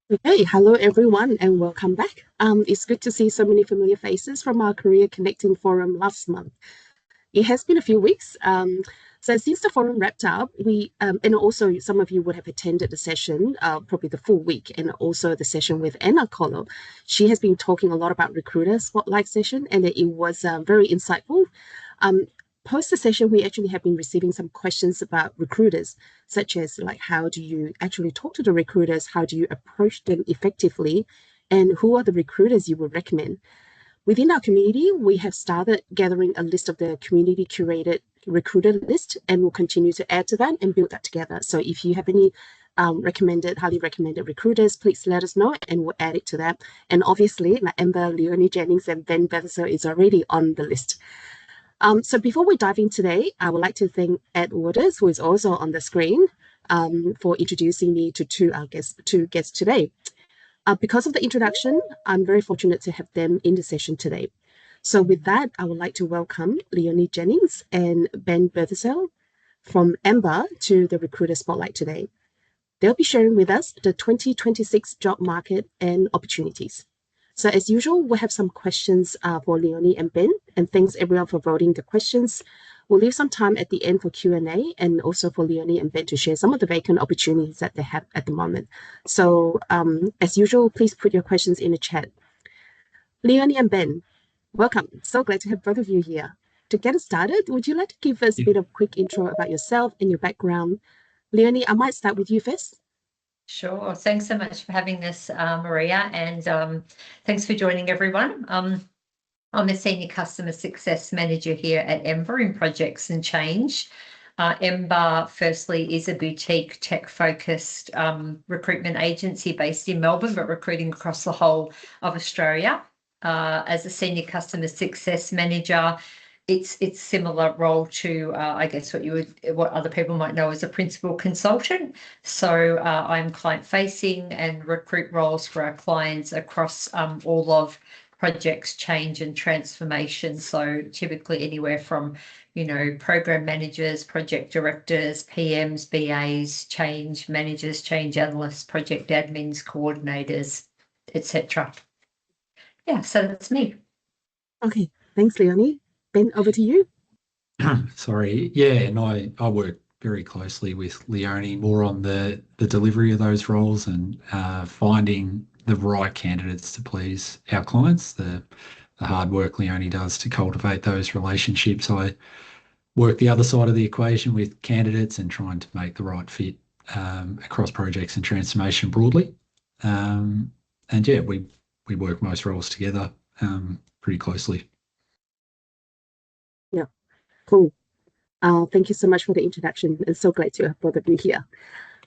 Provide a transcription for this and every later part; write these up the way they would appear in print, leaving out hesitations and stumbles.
Okay, hello everyone and welcome back. It's good to see so many familiar faces from our Career Connecting Forum last month. It has been a few weeks. So since the forum wrapped up, and also some of you would have attended the session, probably the full week, and also the session with Anna Colo. She has been talking a lot about recruiter spotlight session, and it was very insightful. Um, Post the session, we actually have been receiving some questions about recruiters, such as like how do you actually talk to the recruiters, how do you approach them effectively, and who are the recruiters you would recommend. Within our community, we have started gathering a list of the community curated recruiter list, and we'll continue to add to that and build that together. So if you have any highly recommended recruiters, please let us know and we'll add it to that. And obviously, like Emmbr, Leonie Jennings, and Birthisel is already on the list. So before we dive in today, I would like to thank Ed Waters, who is also on the screen, for introducing me to two guests today. Because of the introduction, I'm very fortunate to have them in the session today. So with that, I would like to welcome Leonie Jennings and Ben Birthisel from Emmbr to the Recruiter Spotlight today. They'll be sharing with us the 2026 job market and opportunities. So as usual, we'll have some questions for Leonie and Ben, and thanks everyone for voting the questions. We'll leave some time at the end for Q&A and also for Leonie and Ben to share some of the vacant opportunities that they have at the moment. So as usual, please put your questions in the chat. Leonie and Ben, welcome. So glad to have both of you here. To get us started, would you like to give us a bit of a quick intro about yourself and your background? Leonie, I might start with you first. Sure. Thanks so much for having us, Maria, and thanks for joining everyone. I'm a Senior Customer Success Manager here at Emmbr in Projects and Change. Emmbr, firstly, is a boutique tech-focused recruitment agency based in Melbourne, but recruiting across the whole of Australia. As a Senior Customer Success Manager, it's similar role to I guess what other people might know as a principal consultant. So I'm client facing and recruit roles for our clients across all of projects, change and transformation. So typically anywhere from program managers, project directors, PMs, BAs, change managers, change analysts, project admins, coordinators, etc. Yeah, so that's me. Okay, thanks, Leonie. Ben, over to you. Sorry. Yeah, and I work very closely with Leonie more on the delivery of those roles and finding the right candidates to please our clients. The hard work Leonie does to cultivate those relationships. I work the other side of the equation with candidates and trying to make the right fit across projects and transformation broadly. And yeah, we work most roles together pretty closely. Yeah, cool. Thank you so much for the introduction. It's so glad to have both of you here.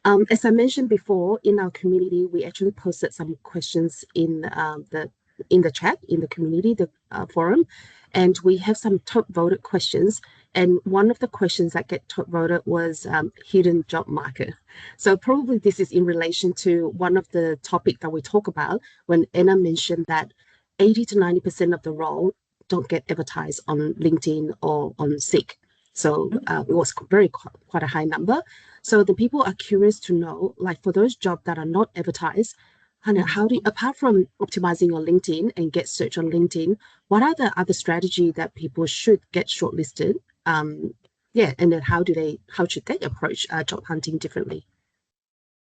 As I mentioned before, in our community, we actually posted some questions in the chat, in the community, the forum, and we have some top voted questions. And one of the questions that get top voted was hidden job market. So probably this is in relation to one of the topic that we talk about when Anna mentioned that 80 to 90% of the role don't get advertised on LinkedIn or on Seek. So it was quite a high number. So the people are curious to know, like for those jobs that are not advertised, how do you, apart from optimizing your LinkedIn and get search on LinkedIn, what are the other strategy that people should get shortlisted? Yeah, and then how should they approach job hunting differently?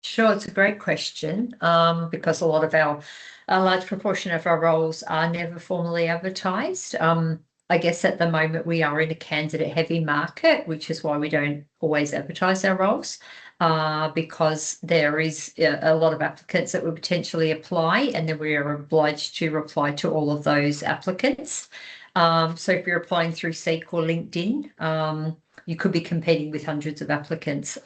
Sure, it's a great question because a lot of a large proportion of our roles are never formally advertised. I guess at the moment we are in a candidate-heavy market, which is why we don't always advertise our roles because there is a lot of applicants that would potentially apply, and then we are obliged to reply to all of those applicants. So if you're applying through Seek or LinkedIn, you could be competing with hundreds of applicants.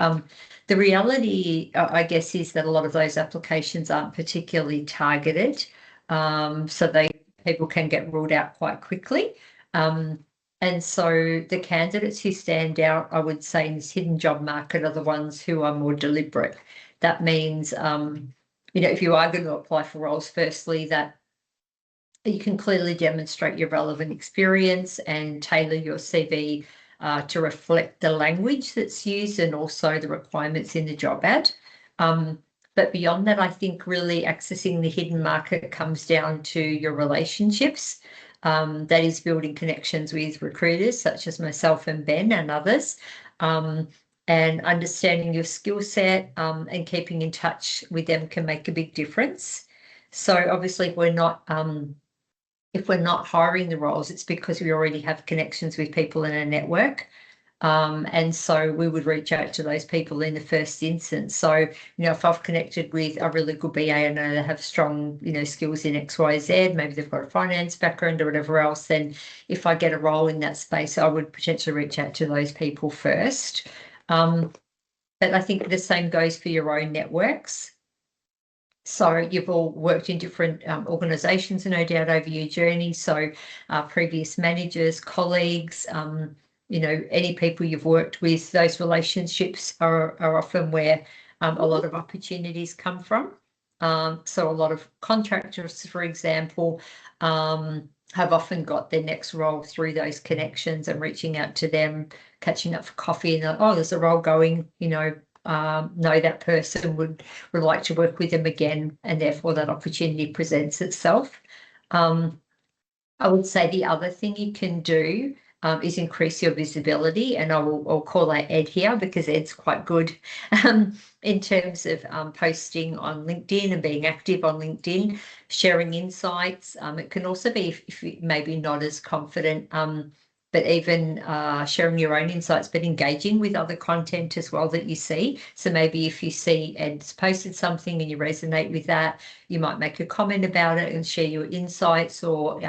The reality, I guess, is that a lot of those applications aren't particularly targeted, so people can get ruled out quite quickly. And so the candidates who stand out, I would say, in this hidden job market are the ones who are more deliberate. That means, if you are going to apply for roles, firstly, that you can clearly demonstrate your relevant experience and tailor your CV to reflect the language that's used and also the requirements in the job ad. But beyond that, I think really accessing the hidden market comes down to your relationships. That is building connections with recruiters such as myself and Ben and others, and understanding your skill set and keeping in touch with them can make a big difference. So obviously if we're not hiring the roles, it's because we already have connections with people in a network. And so we would reach out to those people in the first instance. So, you know, if I've connected with a really good BA, I know they have strong, you know, skills in X, Y, Z, maybe they've got a finance background or whatever else, then if I get a role in that space, I would potentially reach out to those people first. But I think the same goes for your own networks. So you've all worked in different organisations, no doubt, over your journey. So previous managers, colleagues, you know, any people you've worked with, those relationships are often where a lot of opportunities come from. So a lot of contractors, for example, have often got their next role through those connections and reaching out to them, catching up for coffee, and oh, there's a role going, you know that person would like to work with them again, and therefore that opportunity presents itself. I would say the other thing you can do is increase your visibility, and I'll call out Ed here because Ed's quite good in terms of posting on LinkedIn and being active on LinkedIn, sharing insights. It can also be if you're maybe not as confident, but even sharing your own insights, but engaging with other content as well that you see. So maybe if you see Ed's posted something and you resonate with that, you might make a comment about it and share your insights, or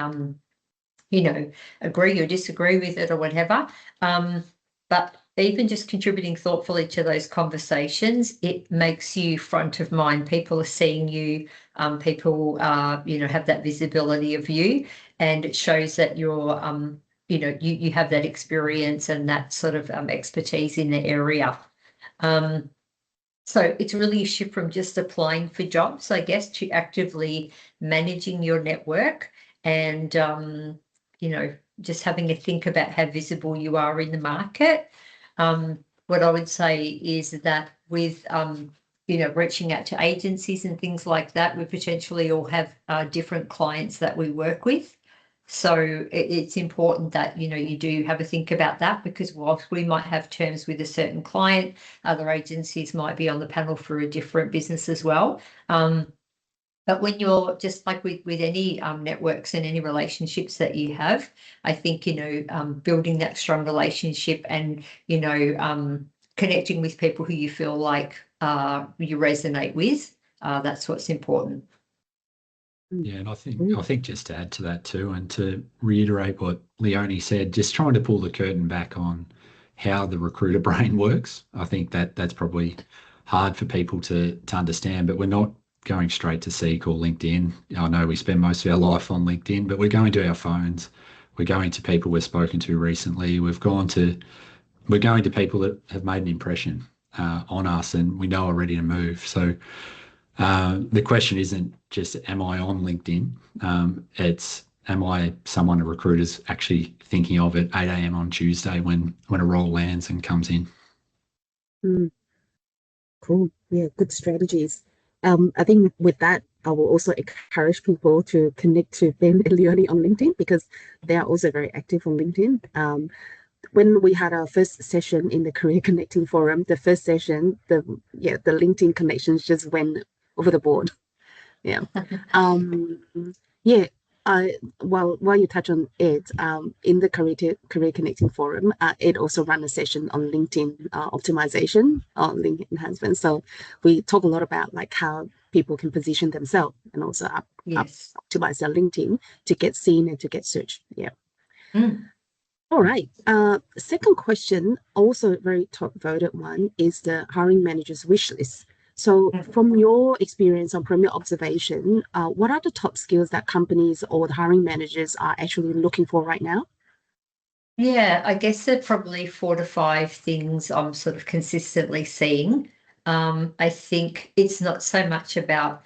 you know, agree or disagree with it or whatever. But even just contributing thoughtfully to those conversations, it makes you front of mind. People are seeing you, people you know, have that visibility of you, and it shows that you're you know, you have that experience and that sort of expertise in the area. So it's really a shift from just applying for jobs, I guess, to actively managing your network and, you know, just having a think about how visible you are in the market. What I would say is that with, you know, reaching out to agencies and things like that, we potentially all have different clients that we work with. So it's important that, you know, you do have a think about that, because whilst we might have terms with a certain client, other agencies might be on the panel for a different business as well. But when you're just like with any networks and any relationships that you have, I think, you know, building that strong relationship and, you know, connecting with people who you feel like you resonate with, that's what's important. Yeah, and I think just to add to that too, and to reiterate what Leonie said, just trying to pull the curtain back on how the recruiter brain works. I think that's probably hard for people to understand, but we're not going straight to Seek or LinkedIn. I know we spend most of our life on LinkedIn, but we're going to our phones. We're going to people we've spoken to recently. We're going to people that have made an impression on us and we know are ready to move. So the question isn't just, am I on LinkedIn? It's, am I someone a recruiter's actually thinking of at 8 a.m. on Tuesday when a role lands and comes in? Cool. Yeah, good strategies. I think with that, I will also encourage people to connect to Ben and Leonie on LinkedIn, because they are also very active on LinkedIn. When we had our first session in the Career Connecting Forum, the first session, the LinkedIn connections just went over the board. Yeah. Yeah. While you touch on it, in the Career Connecting Forum, it also ran a session on LinkedIn optimization, on LinkedIn enhancement. So we talk a lot about like how people can position themselves and also optimize their LinkedIn to get seen and to get searched. Yeah. All right. Second question, also a very top voted one, is the hiring manager's wish list. So from your experience or from your observation, what are the top skills that companies or the hiring managers are actually looking for right now? Yeah, I guess there are probably 4 to 5 things I'm sort of consistently seeing. I think it's not so much about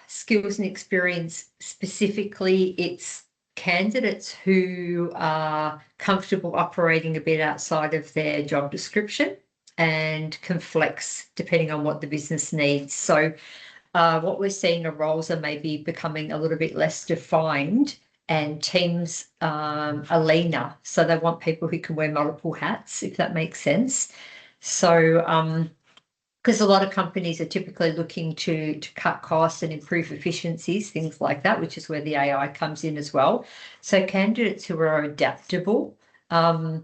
skills and experience specifically, it's candidates who are comfortable operating a bit outside of their job description. and can flex depending on what the business needs. So what we're seeing are roles are maybe becoming a little bit less defined, and teams are leaner. So they want people who can wear multiple hats, if that makes sense. So because a lot of companies are typically looking to cut costs and improve efficiencies, things like that, which is where the AI comes in as well. So candidates who are adaptable, and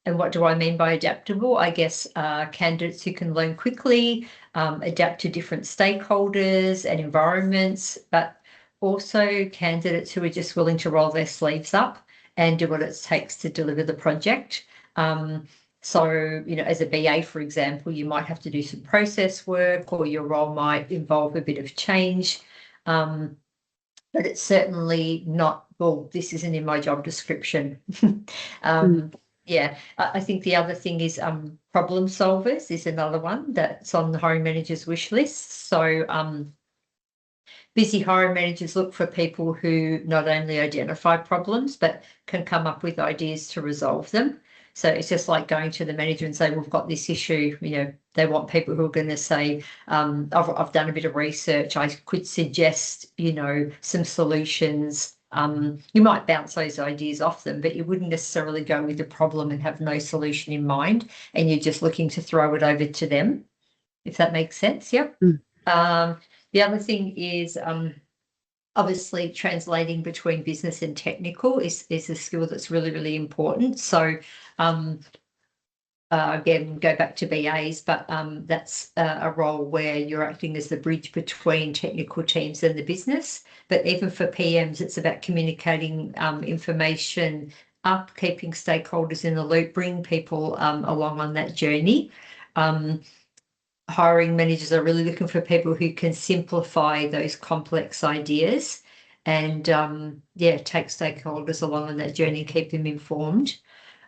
what do I mean by adaptable? I guess candidates who can learn quickly, adapt to different stakeholders and environments, but also candidates who are just willing to roll their sleeves up and do what it takes to deliver the project. So, as a BA, for example, you might have to do some process work, or your role might involve a bit of change. But it's certainly not, well, this isn't in my job description. Yeah, I think the other thing is problem solvers is another one that's on the hiring manager's wish list. So busy hiring managers look for people who not only identify problems, but can come up with ideas to resolve them. So it's just like going to the manager and say, we've got this issue. They want people who are going to say, I've done a bit of research. I could suggest, some solutions. You might bounce those ideas off them, but you wouldn't necessarily go with the problem and have no solution in mind. And you're just looking to throw it over to them, if that makes sense. Yep. The other thing is obviously translating between business and technical is a skill that's really, really important. So again, go back to BAs, but that's a role where you're acting as the bridge between technical teams and the business. But even for PMs, it's about communicating information up, keeping stakeholders in the loop, bringing people along on that journey. Hiring managers are really looking for people who can simplify those complex ideas and take stakeholders along on that journey and keep them informed.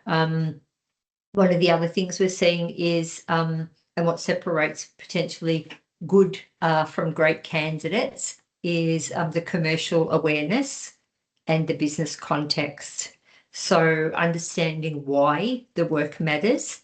One of the other things we're seeing is, and what separates potentially good from great candidates is the commercial awareness and the business context. So understanding why the work matters,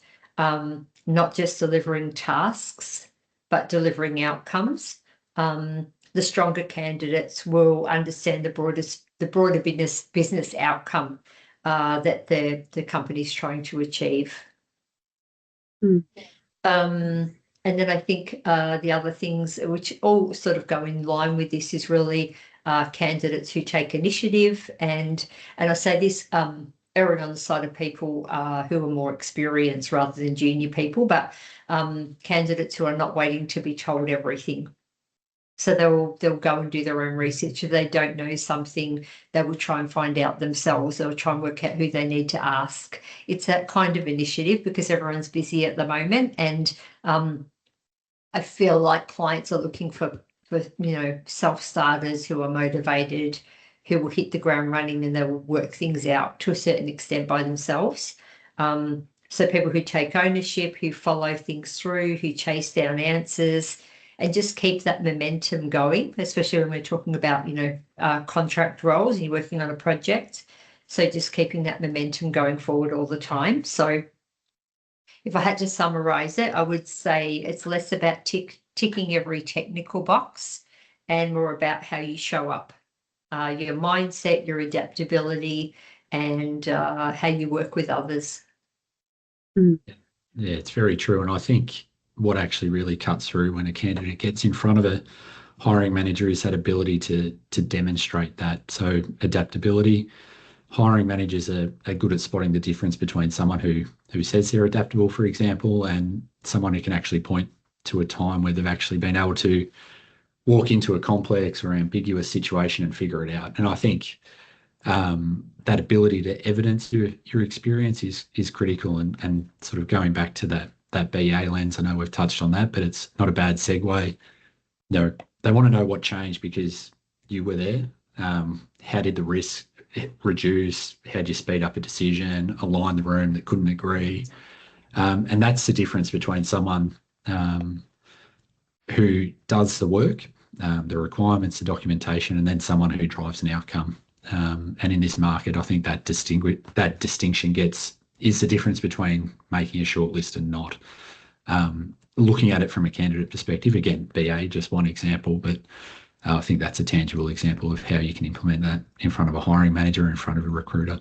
not just delivering tasks, but delivering outcomes. The stronger candidates will understand the broader business outcome that the company's trying to achieve. And then I think the other things which all sort of go in line with this is really candidates who take initiative, and I say this erring on the side of people who are more experienced rather than junior people, but candidates who are not waiting to be told everything. So they'll go and do their own research. If they don't know something, they will try and find out themselves. They'll try and work out who they need to ask. It's that kind of initiative because everyone's busy at the moment, and I feel like clients are looking for self-starters who are motivated, who will hit the ground running, and they will work things out to a certain extent by themselves. So people who take ownership, who follow things through, who chase down answers, and just keep that momentum going, especially when we're talking about, contract roles and you're working on a project. So just keeping that momentum going forward all the time. So if I had to summarize it, I would say it's less about ticking every technical box and more about how you show up, your mindset, your adaptability, and how you work with others. Yeah, it's very true. And I think what actually really cuts through when a candidate gets in front of a hiring manager is that ability to demonstrate that. So adaptability. Hiring managers are good at spotting the difference between someone who says they're adaptable, for example, and someone who can actually point to a time where they've actually been able to walk into a complex or ambiguous situation and figure it out. And I think that ability to evidence your experience is critical, and sort of going back to that BA lens. I know we've touched on that, but it's not a bad segue. They want to know what changed because you were there. How did the risk reduce? How did you speed up a decision, align the room that couldn't agree? And that's the difference between someone who does the work, the requirements, the documentation, and then someone who drives an outcome. And in this market, I think that distinction is the difference between making a short list and not. looking at it from a candidate perspective, again, BA, just one example, but I think that's a tangible example of how you can implement that in front of a hiring manager, in front of a recruiter.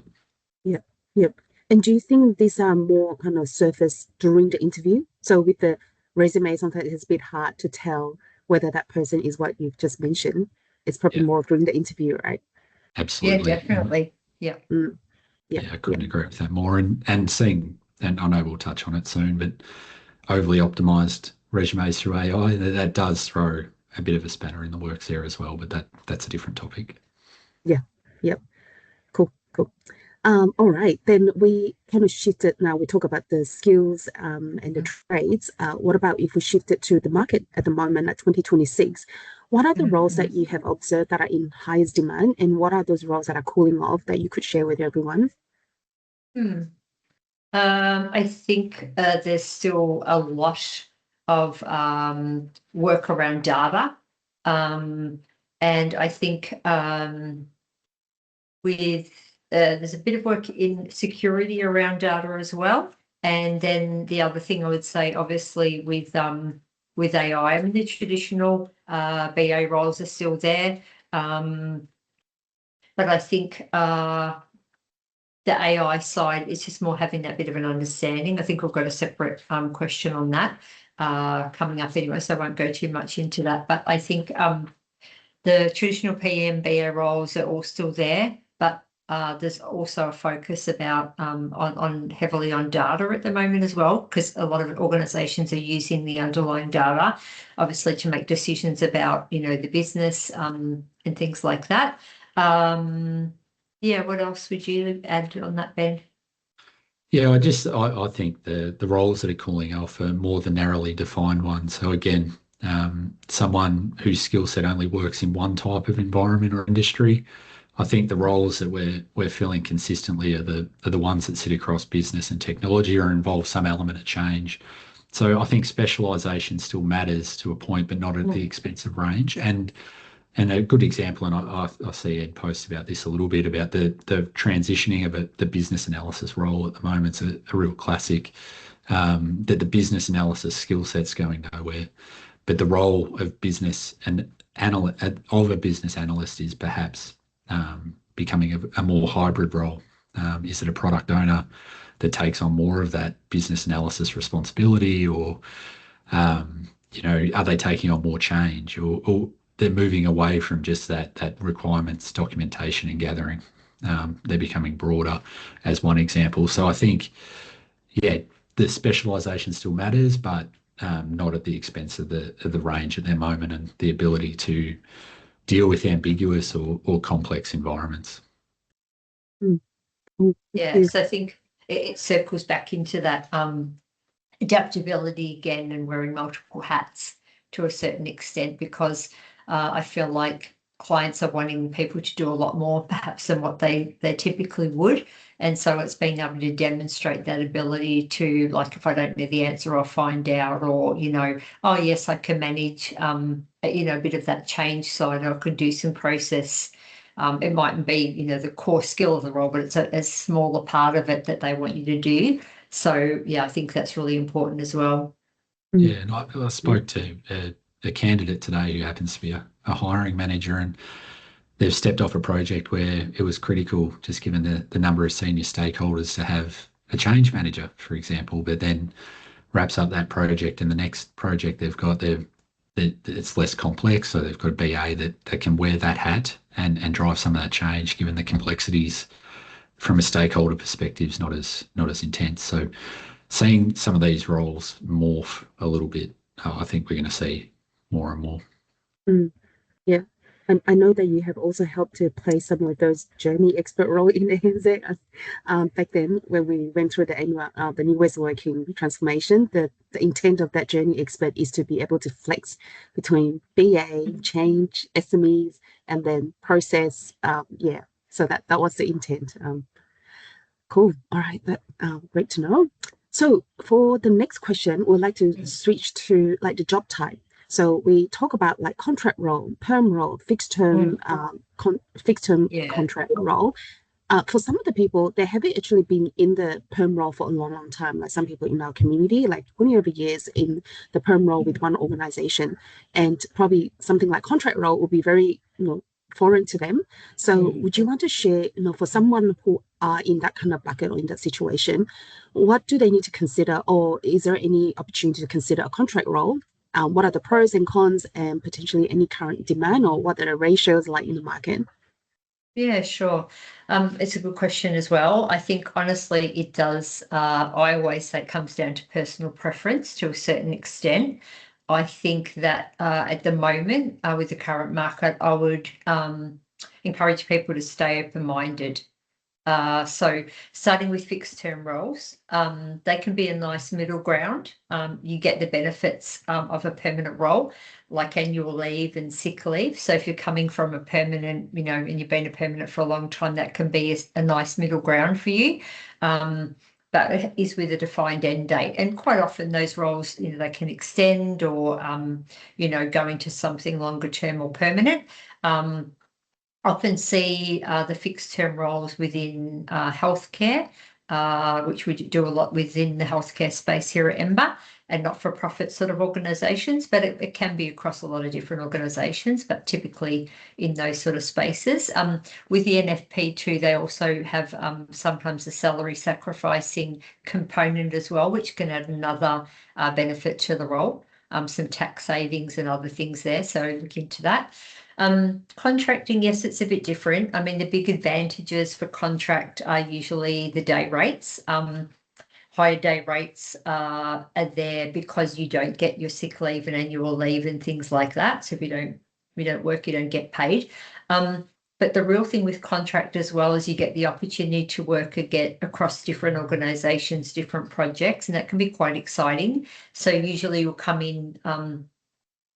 Yep, yep. And do you think these are more kind of surface during the interview? So with the resume, sometimes it's a bit hard to tell whether that person is what you've just mentioned. It's probably Yeah, more during the interview, right? Yeah, absolutely. definitely. Yeah. Mm, yeah, Yeah, I couldn't agree with that more. And seeing, and I know we'll touch on it soon, but overly optimized resumes through AI, that does throw a bit of a spanner in the works there as well, but that's a different topic. yeah, yep. Cool, cool. All right, then we kind of shifted. Now we talk about the skills and the trades. What about if we shifted to the market at the moment at 2026? What are the roles that you have observed that are in highest demand, and what are those roles that are cooling off that you could share with everyone? I think there's still a lot of work around data. And I think with there's a bit of work in security around data as well. And then the other thing I would say, obviously, with AI, I mean, the traditional BA roles are still there. But I think the AI side is just more having that bit of an understanding. I think we've got a separate question on that coming up anyway, so I won't go too much into that. But I think the traditional PM, BA roles are all still there, but there's also a focus about on heavily on data at the moment as well, because a lot of organisations are using the underlying data, obviously, to make decisions about, you know, the business and things like that. Yeah, what else would you add on that, Ben? Yeah, I think the roles that are cooling off are more the narrowly defined ones. So again, someone whose skill set only works in one type of environment or industry. I think the roles that we're filling consistently are the ones that sit across business and technology or involve some element of change. So I think specialisation still matters to a point, but not at the expense of range. And a good example, and I see Ed post about this a little bit, about the transitioning of the business analysis role at the moment. It's a real classic, that the business analysis skill set's going nowhere, but the role of a business analyst is perhaps becoming a more hybrid role. Is it a product owner that takes on more of that business analysis responsibility, or are they taking on more change, or they're moving away from just that requirements documentation and gathering. They're becoming broader, as one example. So I think, yeah, the specialisation still matters, but not at the expense of the range at their moment and the ability to deal with ambiguous or complex environments. Mm, mm, Yeah, so I think it circles back into that adaptability again, and wearing multiple hats to a certain extent, because I feel like clients are wanting people to do a lot more perhaps than what they typically would. And so it's being able to demonstrate that ability to, like, if I don't know the answer, I'll find out, or, you know, oh yes, I can manage, a bit of that change side, or I could do some process. It mightn't be, the core skill of the role, but it's a smaller part of it that they want you to do. So, yeah, I think that's really important as well. Yeah, and I spoke to a candidate today who happens to be a hiring manager, and they've stepped off a project where it was critical, just given the number of senior stakeholders, to have a change manager, for example, but then wraps up that project, and the next project they've got, it's less complex, so they've got a BA that can wear that hat and drive some of that change, given the complexities from a stakeholder perspective is not as intense. So seeing some of these roles morph a little bit, I think we're going to see more and more. mm. Yeah. And I know that you have also helped to play some of those journey expert role in ANZ. Back then, when we went through the new ways of working transformation, the intent of that journey expert is to be able to flex between BA, change, SMEs, and then process. Yeah. So that was the intent. Cool. All right. That great to know. So for the next question, we'd like to switch to like the job type. So we talk about like contract role, perm role, fixed term Yeah. contract role. for some of the people, they haven't actually been in the perm role for a long, long time. Like some people in our community, like 20 over years in the perm role with one organization, and probably something like contract role will be very, foreign to them. So would you want to share, for someone who are in that kind of bucket or in that situation, what do they need to consider, or is there any opportunity to consider a contract role? What are the pros and cons, and potentially any current demand, or what are the ratios like in the market? Yeah, sure. It's a good question as well. I think honestly it does, I always say it comes down to personal preference to a certain extent. I think that at the moment with the current market, I would encourage people to stay open-minded. So starting with fixed term roles, they can be a nice middle ground. You get the benefits of a permanent role, like annual leave and sick leave. So if you're coming from a permanent, and you've been a permanent for a long time, that can be a nice middle ground for you. But it is with a defined end date. And quite often those roles, they can extend or, go into something longer term or permanent. Often see the fixed term roles within healthcare, which we do a lot within the healthcare space here at Emmbr, and not-for-profit sort of organisations, but it can be across a lot of different organisations, but typically in those sort of spaces. With the NFP too, they also have sometimes a salary sacrificing component as well, which can add another benefit to the role, some tax savings and other things there, so look into that. Contracting, yes, it's a bit different. I mean, the big advantages for contract are usually the day rates. Higher day rates are there because you don't get your sick leave and annual leave and things like that. So if you don't work, you don't get paid. But the real thing with contract as well is you get the opportunity to work again across different organisations, different projects, and that can be quite exciting. So usually you'll come in on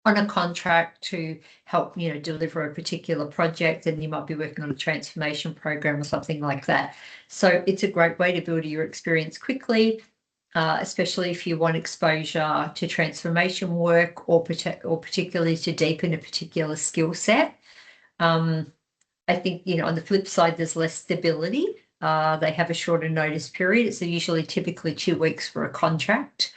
a contract to help, deliver a particular project, and you might be working on a transformation program or something like that. So it's a great way to build your experience quickly, especially if you want exposure to transformation work or particularly to deepen a particular skill set. I think, on the flip side, there's less stability. They have a shorter notice period. It's usually typically 2 weeks for a contract.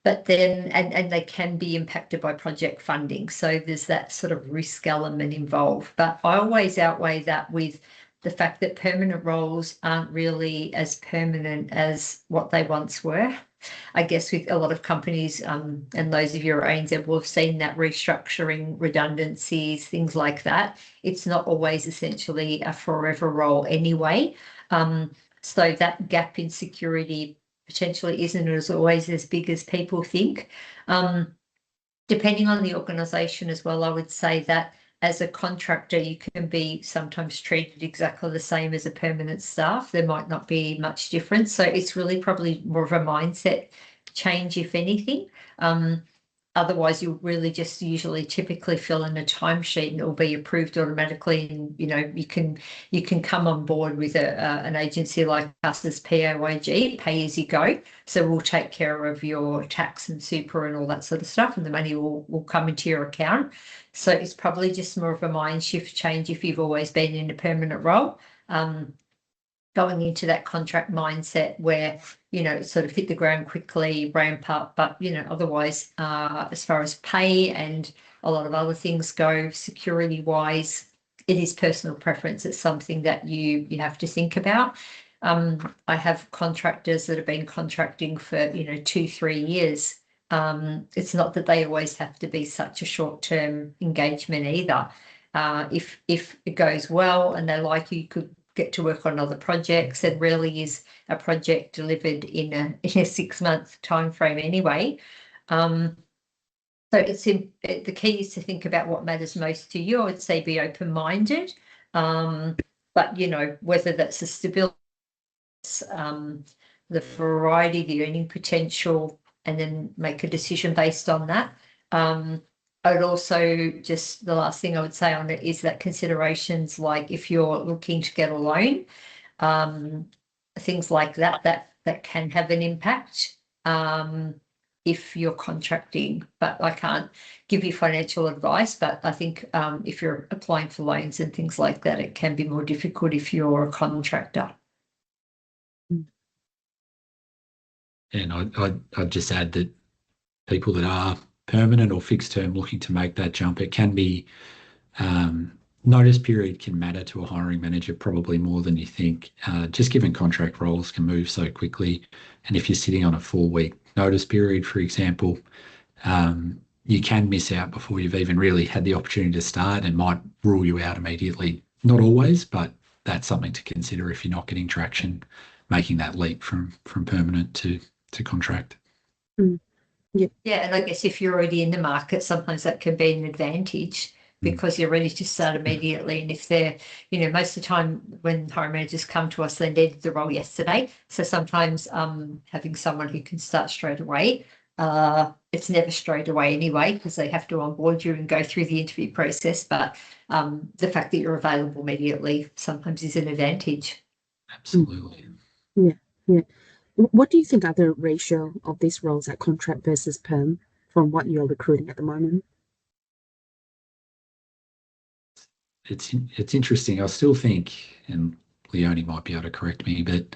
But then, and they can be impacted by project funding. So there's that sort of risk element involved. But I always outweigh that with the fact that permanent roles aren't really as permanent as what they once were. I guess with a lot of companies, and those of you who are ANZ will have seen that restructuring, redundancies, things like that. It's not always essentially a forever role anyway. So that gap in security potentially isn't as always as big as people think. Depending on the organisation as well, I would say that as a contractor, you can be sometimes treated exactly the same as a permanent staff. There might not be much difference. So it's really probably more of a mindset change, if anything. Otherwise, you'll really just usually typically fill in a timesheet and it will be approved automatically. And, you can come on board with an agency like us as PAYG, pay as you go. So we'll take care of your tax and super and all that sort of stuff, and the money will come into your account. So it's probably just more of a mind shift change if you've always been in a permanent role. Going into that contract mindset where, sort of hit the ground quickly, ramp up, but, otherwise, as far as pay and a lot of other things go, security-wise, it is personal preference. It's something that you have to think about. I have contractors that have been contracting for, 2-3 years. It's not that they always have to be such a short-term engagement either. If it goes well and they like you could get to work on other projects. It really is a project delivered in a 6-month time frame anyway. So the key is to think about what matters most to you. I would say be open-minded, but whether that's the stability, the variety, the earning potential, and then make a decision based on that. I would also just, the last thing I would say on it is that considerations like if you're looking to get a loan, things like that can have an impact. if you're contracting, but I can't give you financial advice. But I think if you're applying for loans and things like that, it can be more difficult if you're a contractor. And I'd just add that people that are permanent or fixed term looking to make that jump, it can be notice period can matter to a hiring manager probably more than you think. Just given contract roles can move so quickly. And if you're sitting on a 4-week notice period, for example, you can miss out before you've even really had the opportunity to start and might rule you out immediately. Not always, but that's something to consider if you're not getting traction, making that leap from permanent to contract. Yep. Yeah, and I guess if you're already in the market, sometimes that can be an advantage because you're ready to start immediately. And if they're, most of the time when hiring managers come to us, they needed the role yesterday. So sometimes having someone who can start straight away, it's never straight away anyway, because they have to onboard you and go through the interview process. But the fact that you're available immediately sometimes is an advantage. Absolutely. Yeah. What do you think are the ratio of these roles at contract versus perm from what you're recruiting at the moment? It's interesting. I still think, and Leonie might be able to correct me, but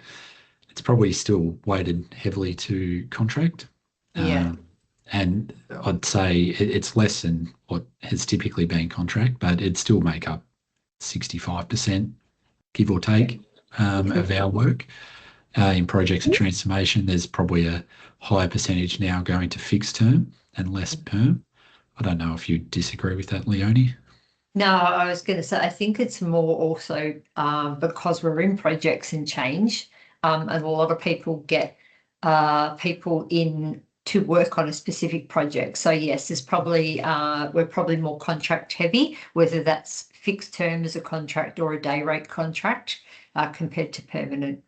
it's probably still weighted heavily to contract. Yeah. And I'd say it's less than what has typically been contract, but it'd still make up 65%, give or take, of our work. In projects and transformation, there's probably a higher percentage now going to fixed term and less perm. I don't know if you disagree with that, Leonie. No, I was going to say, I think it's more also because we're in projects and change, and a lot of people get people in to work on a specific project. So yes, there's probably we're probably more contract heavy, whether that's fixed term as a contract or a day rate contract compared to permanent.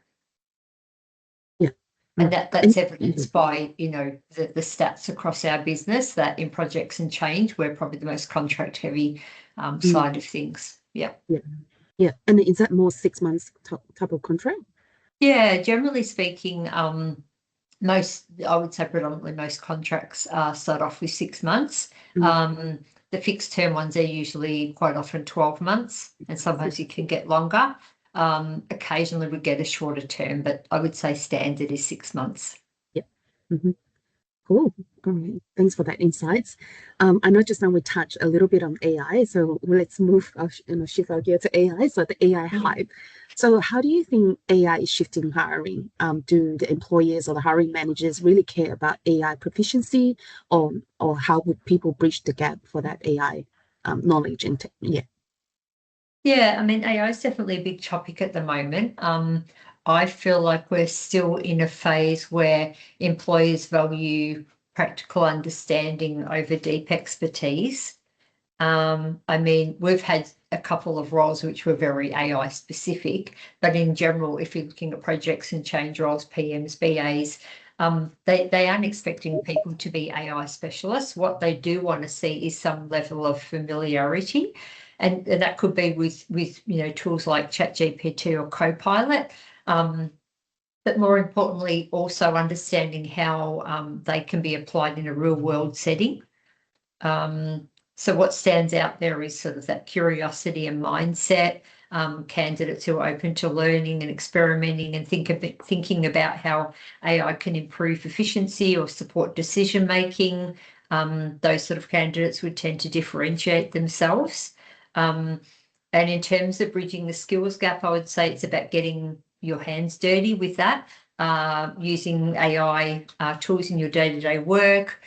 Yeah. And that's evidenced by, the stats across our business that in projects and change, we're probably the most contract heavy side of things. Yeah. Yeah. And is that more 6 months type of contract? Yeah, generally speaking, I would say predominantly most contracts start off with 6 months. The fixed term ones are usually quite often 12 months, and sometimes you can get longer. Occasionally we get a shorter term, but I would say standard is 6 months. Yeah. Cool. All right. Thanks for that insights. I know just now we touched a little bit on AI, so let's move, shift our gear to AI. So the AI hype. So how do you think AI is shifting hiring? Do the employers or the hiring managers really care about AI proficiency, or how would people bridge the gap for that AI knowledge and Yeah, I mean, AI is definitely a big topic at the moment. I feel like we're still in a phase where employers value practical understanding over deep expertise. I mean, we've had a couple of roles which were very AI specific, but in general, if you're looking at projects and change roles, PMs, BAs, they aren't expecting people to be AI specialists. What they do want to see is some level of familiarity. And that could be with tools like ChatGPT or Copilot, but more importantly, also understanding how they can be applied in a real world setting. So what stands out there is sort of that curiosity and mindset, candidates who are open to learning and experimenting and thinking about how AI can improve efficiency or support decision making. Those sort of candidates would tend to differentiate themselves. And in terms of bridging the skills gap, I would say it's about getting your hands dirty with that, using AI tools in your day-to-day work,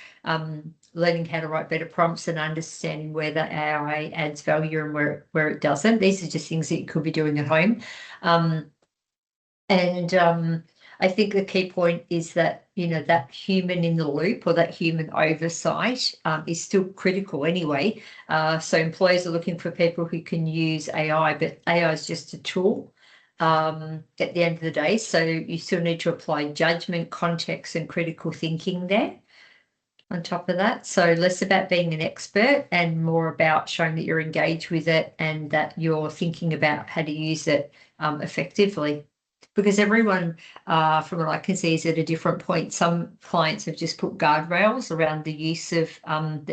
learning how to write better prompts and understanding where the AI adds value and where it doesn't. These are just things that you could be doing at home. I think the key point is that, that human in the loop or that human oversight is still critical anyway. So employers are looking for people who can use AI, but AI is just a tool at the end of the day. So you still need to apply judgment, context, and critical thinking there on top of that. So less about being an expert and more about showing that you're engaged with it and that you're thinking about how to use it effectively. because everyone, from what I can see, is at a different point. Some clients have just put guardrails around the use of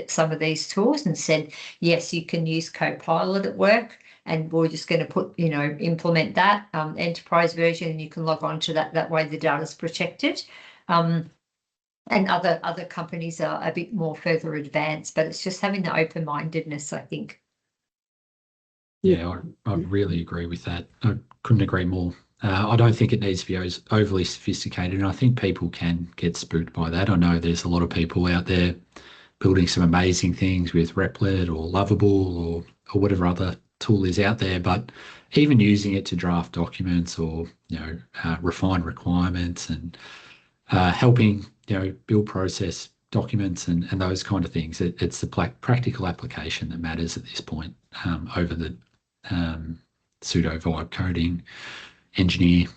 some of these tools and said, yes, you can use Copilot at work, and we're just going to put, implement that enterprise version, and you can log on to that. That way the data is protected. And other companies are a bit more further advanced, but it's just having the open-mindedness, I think. Yeah, I really agree with that. I couldn't agree more. I don't think it needs to be overly sophisticated, and I think people can get spooked by that. I know there's a lot of people out there building some amazing things with Replit or Lovable or whatever other tool is out there, but even using it to draft documents or refine requirements and helping build process documents and those kind of things. It's the practical application that matters at this point, over the pseudo vibe coding engineer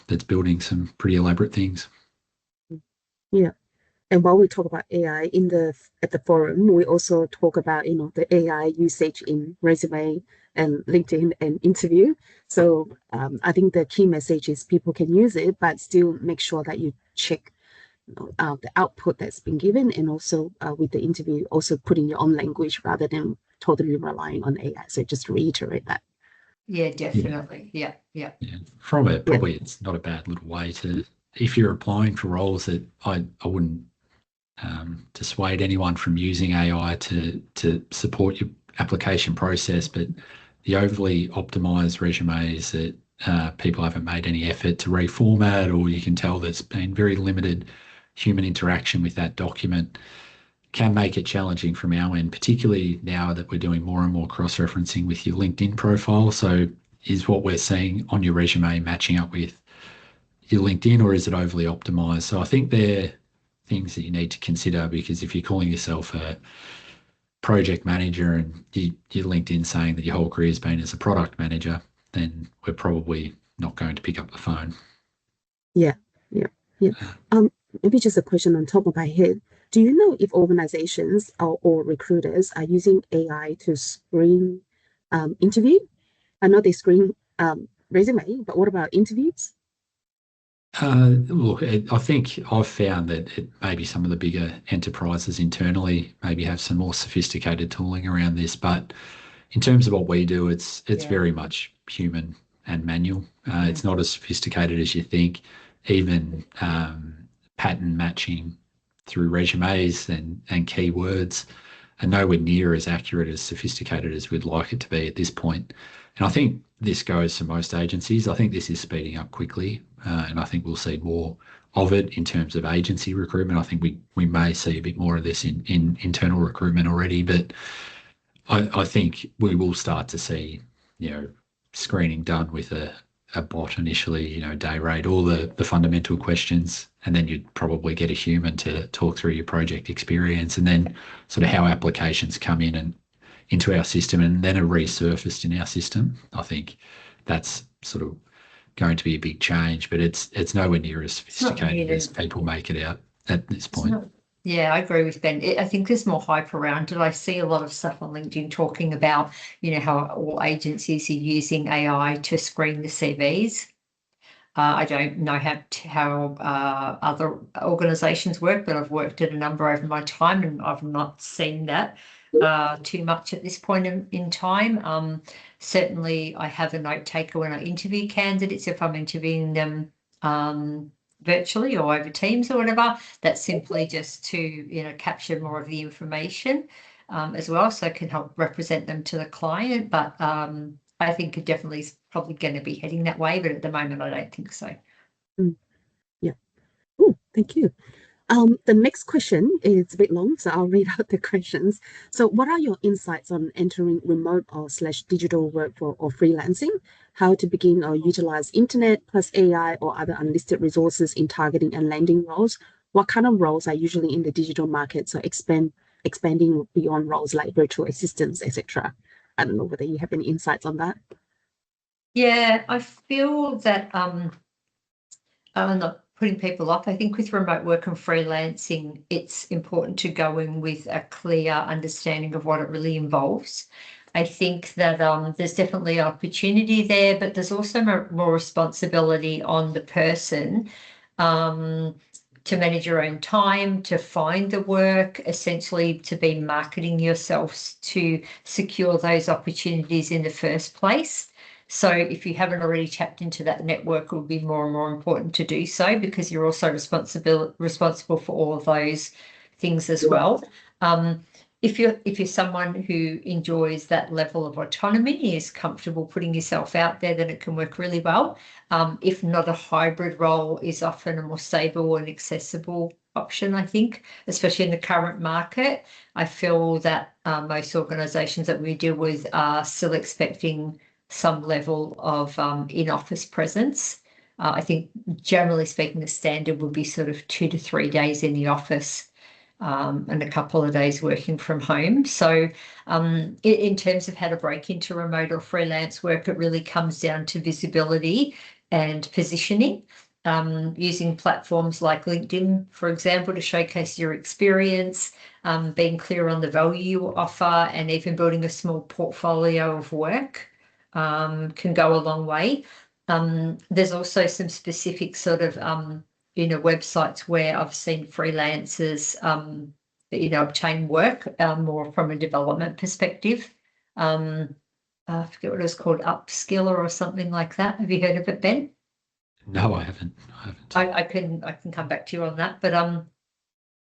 that's building some pretty elaborate things. Yeah. And while we talk about AI at the forum, we also talk about the AI usage in resume and LinkedIn and interview. So I think the key message is people can use it, but still make sure that you check the output that's been given, and also with the interview, also put in your own language rather than totally relying on AI. So just to reiterate that. Yeah, definitely. Yeah. From it, probably it's not a bad little way to, if you're applying for roles, that I wouldn't dissuade anyone from using AI to support your application process, but the overly optimized resumes that people haven't made any effort to reformat, or you can tell there's been very limited human interaction with that document, can make it challenging from our end, particularly now that we're doing more and more cross-referencing with your LinkedIn profile. So is what we're seeing on your resume matching up with your LinkedIn, or is it overly optimized? So I think they're things that you need to consider, because if you're calling yourself a project manager and your LinkedIn saying that your whole career has been as a product manager, then we're probably not going to pick up the phone. Yeah. Maybe just a question on top of my head. Do you know if organizations or recruiters are using AI to screen interview? I know they screen resume, but what about interviews? Look, I think I've found that maybe some of the bigger enterprises internally maybe have some more sophisticated tooling around this, but in terms of what we do, it's very much human and manual. It's not as sophisticated as you think. Even pattern matching through resumes and keywords are nowhere near as accurate, as sophisticated as we'd like it to be at this point. And I think this goes for most agencies. I think this is speeding up quickly, and I think we'll see more of it in terms of agency recruitment. I think we may see a bit more of this in internal recruitment already, but I think we will start to see, screening done with a bot initially, day rate, all the fundamental questions, and then you'd probably get a human to talk through your project experience, and then sort of how applications come in and into our system and then are resurfaced in our system. I think that's sort of going to be a big change, but it's nowhere near as sophisticated as people make it out at this point. Yeah, I agree with Ben. I think there's more hype around it. I see a lot of stuff on LinkedIn talking about, how all agencies are using AI to screen the CVs. I don't know how other organisations work, but I've worked at a number over my time, and I've not seen that too much at this point in time. Certainly, I have a note taker when I interview candidates, if I'm interviewing them virtually or over Teams or whatever. That's simply just to capture more of the information as well, so it can help represent them to the client. But I think it definitely is probably going to be heading that way, but at the moment I don't think so. Yeah. Oh, thank you. The next question is a bit long, so I'll read out the questions. So what are your insights on entering remote or / digital work or freelancing? How to begin or utilize internet plus AI or other unlisted resources in targeting and landing roles? What kind of roles are usually in the digital market? So expanding beyond roles like virtual assistants, etc. I don't know whether you have any insights on that. Yeah, I feel that putting people off. I think with remote work and freelancing, it's important to go in with a clear understanding of what it really involves. I think that there's definitely opportunity there, but there's also more responsibility on the person to manage your own time, to find the work, essentially to be marketing yourselves to secure those opportunities in the first place. So if you haven't already tapped into that network, it will be more and more important to do so, because you're also responsible for all of those things as well. If you're someone who enjoys that level of autonomy, is comfortable putting yourself out there, then it can work really well. If not, a hybrid role is often a more stable and accessible option, I think, especially in the current market. I feel that most organisations that we deal with are still expecting some level of in-office presence. I think, generally speaking, the standard would be sort of 2 to 3 days in the office and a couple of days working from home. So in terms of how to break into remote or freelance work, it really comes down to visibility and positioning, using platforms like LinkedIn, for example, to showcase your experience, being clear on the value you offer, and even building a small portfolio of work can go a long way. There's also some specific sort of websites where I've seen freelancers obtain work more from a development perspective. I forget what it was called, Upskiller or something like that. Have you heard of it, Ben? No, I haven't. I can come back to you on that, but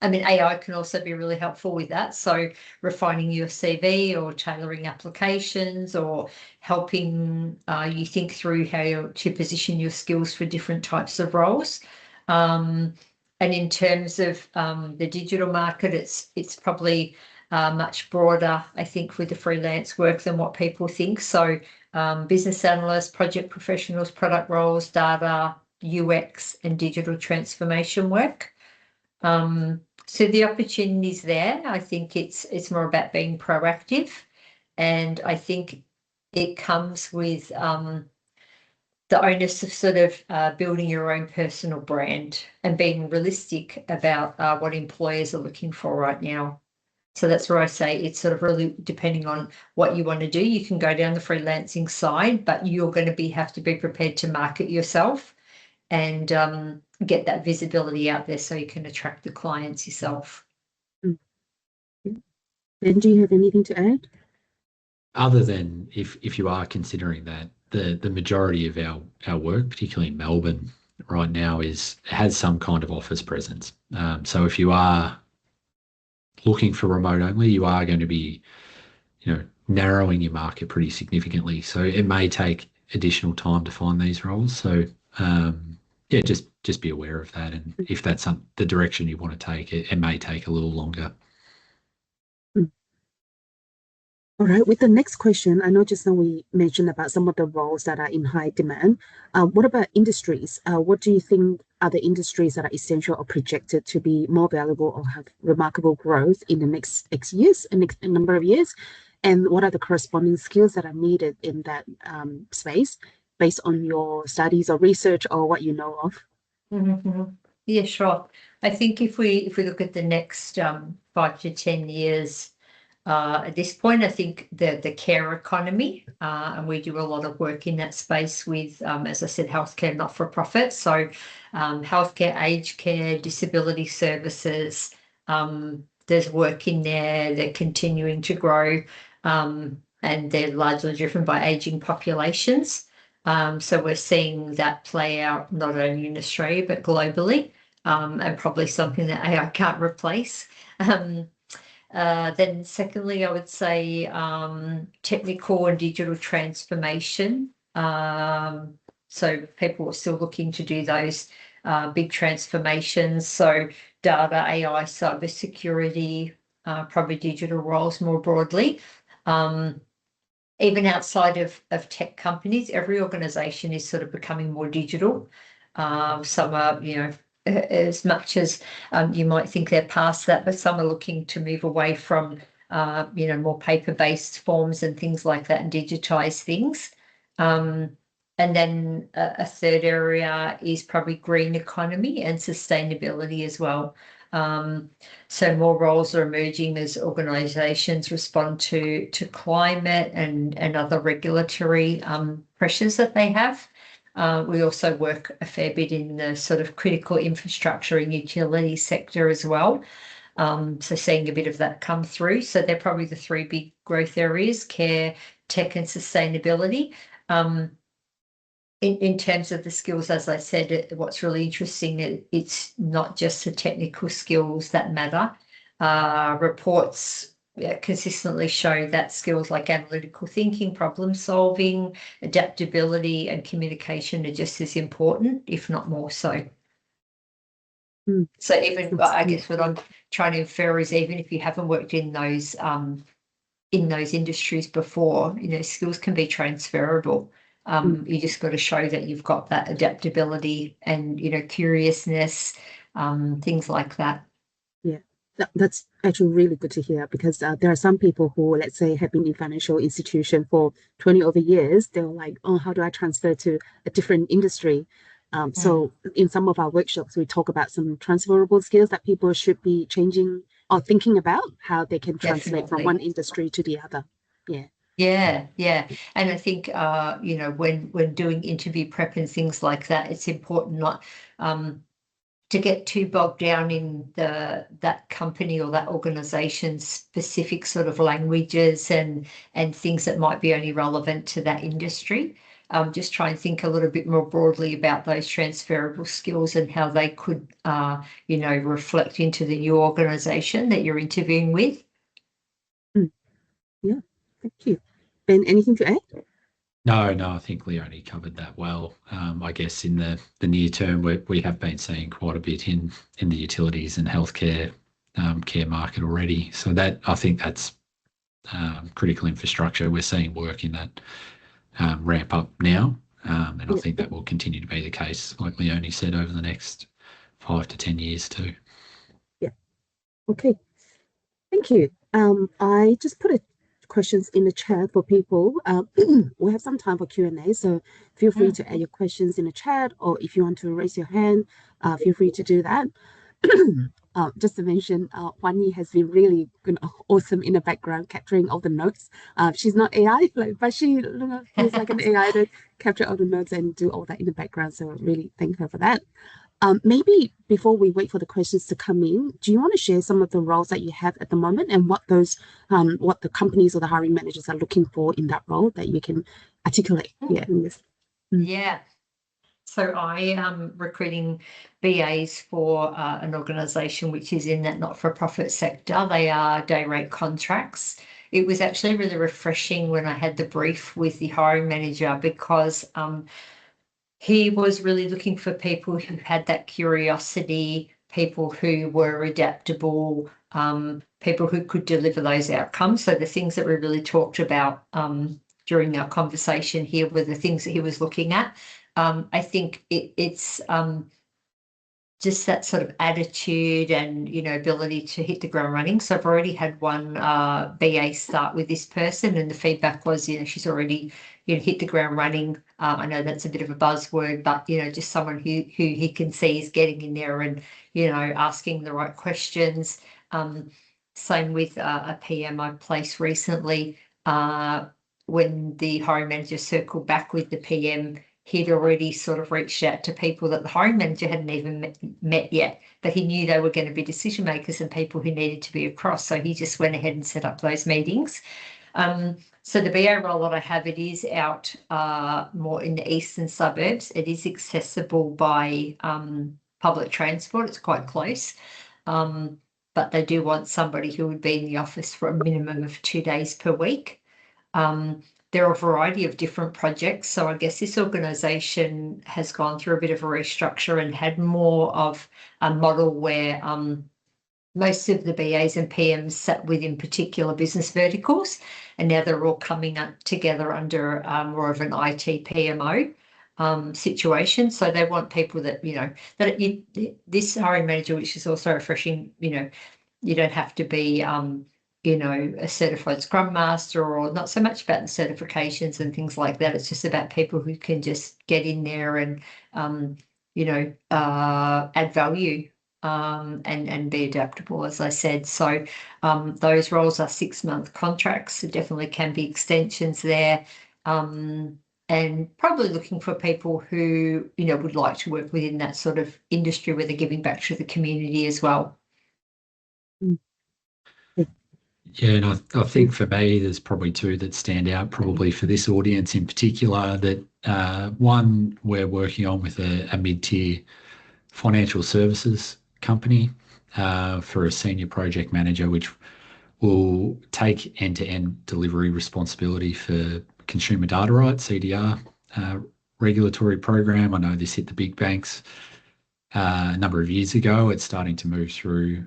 I mean, AI can also be really helpful with that. So refining your CV or tailoring applications, or helping you think through how to position your skills for different types of roles. And in terms of the digital market, it's probably much broader, I think, with the freelance work than what people think. So business analysts, project professionals, product roles, data, UX, and digital transformation work. So the opportunities there, I think it's more about being proactive, and I think it comes with the onus of sort of building your own personal brand and being realistic about what employers are looking for right now. So that's where I say it's sort of really depending on what you want to do. You can go down the freelancing side, but you're going to have to be prepared to market yourself and get that visibility out there so you can attract the clients yourself. Ben, do you have anything to add? Other than if you are considering that the majority of our work, particularly in Melbourne right now, has some kind of office presence. So if you are looking for remote only, you are going to be, narrowing your market pretty significantly. So it may take additional time to find these roles. So yeah, just be aware of that. And if that's the direction you want to take, it may take a little longer. All right, with the next question, I know just now we mentioned about some of the roles that are in high demand. What about industries? What do you think are the industries that are essential or projected to be more valuable or have remarkable growth in the next X years, a number of years? And what are the corresponding skills that are needed in that space based on your studies or research or what you know of? Mm-hmm. Yeah, sure. I think if we look at the next 5 to 10 years, at this point, I think the care economy, and we do a lot of work in that space with, as I said, healthcare not-for-profit. So healthcare, aged care, disability services, there's work in there. They're continuing to grow, and they're largely driven by aging populations. So we're seeing that play out not only in Australia, but globally, and probably something that AI can't replace. Then secondly, I would say technical and digital transformation. So people are still looking to do those big transformations. So data, AI, cybersecurity, probably digital roles more broadly. Even outside of tech companies, every organisation is sort of becoming more digital. Some are, as much as you might think they're past that, but some are looking to move away from, more paper-based forms and things like that and digitise things. And And then a third area is probably green economy and sustainability as well. So more roles are emerging as organisations respond to climate and other regulatory pressures that they have. We also work a fair bit in the sort of critical infrastructure and utility sector as well. So seeing a bit of that come through. So they're probably the three big growth areas: care, tech and sustainability. In terms of the skills, as I said, what's really interesting, it's not just the technical skills that matter. Reports consistently show that skills like analytical thinking, problem solving, adaptability and communication are just as important, if not more so. So even, I guess what I'm trying to infer is, even if you haven't worked in those industries before, skills can be transferable. You just got to show that you've got that adaptability and, curiousness, things like that. Yeah, that's actually really good to hear, because there are some people who, let's say, have been in financial institution for 20 over years. They're like, oh, how do I transfer to a different industry? So in some of our workshops, we talk about some transferable skills that people should be changing or thinking about how they can translate from one industry to the other. Yeah. And I think when doing interview prep and things like that, it's important not to get too bogged down in that company or that organization's specific sort of languages and things that might be only relevant to that industry. Just try and think a little bit more broadly about those transferable skills and how they could reflect into the new organization that you're interviewing with. Yeah, thank you. Ben, anything to add? No, I think Leonie covered that well. I guess in the near term, we have been seeing quite a bit in the utilities and healthcare care market already. So that, I think that's critical infrastructure. We're seeing work in that ramp up now, and I think that will continue to be the case, like Leonie said, over the next 5 to 10 years too. Yeah. Okay. Thank you. I just put questions in the chat for people. We have some time for Q&A, so feel free to add your questions in the chat, or if you want to raise your hand, feel free to do that. Just to mention, Huan Yi has been really awesome in the background capturing all the notes. She's not AI, but she feels like an AI to capture all the notes and do all that in the background. So really thank her for that. Maybe before we wait for the questions to come in, do you want to share some of the roles that you have at the moment and what the companies or the hiring managers are looking for in that role that you can articulate? Yeah. So I am recruiting BAs for an organisation which is in that not-for-profit sector. They are day rate contracts. It was actually really refreshing when I had the brief with the hiring manager, because he was really looking for people who had that curiosity, people who were adaptable, people who could deliver those outcomes. So the things that we really talked about during our conversation here were the things that he was looking at. I think it's just that sort of attitude and, ability to hit the ground running. So I've already had one BA start with this person, and the feedback was, she's already, hit the ground running. I know that's a bit of a buzzword, but, just someone who he can see is getting in there and, asking the right questions. Same with a PM I placed recently. When the hiring manager circled back with the PM, he'd already sort of reached out to people that the hiring manager hadn't even met yet, but he knew they were going to be decision makers and people who needed to be across. So he just went ahead and set up those meetings. So the BA role that I have, it is out more in the eastern suburbs. It is accessible by public transport. It's quite close. But they do want somebody who would be in the office for a minimum of 2 days per week. There are a variety of different projects. So I guess this organisation has gone through a bit of a restructure and had more of a model where most of the BAs and PMs sat within particular business verticals, and now they're all coming up together under more of an IT PMO situation. So they want people that, this hiring manager, which is also refreshing, you don't have to be you know, a certified Scrum Master, or not so much about the certifications and things like that. It's just about people who can just get in there and, you know, add value and be adaptable, as I said. So those roles are 6-month contracts. There definitely can be extensions there. And probably looking for people who, you know, would like to work within that sort of industry where they're giving back to the community as well. Yeah, and I think for me, there's probably two that stand out, probably for this audience in particular. That one we're working on with a mid-tier financial services company for a senior project manager, which will take end-to-end delivery responsibility for consumer data rights, CDR, regulatory program. I know this hit the big banks a number of years ago. It's starting to move through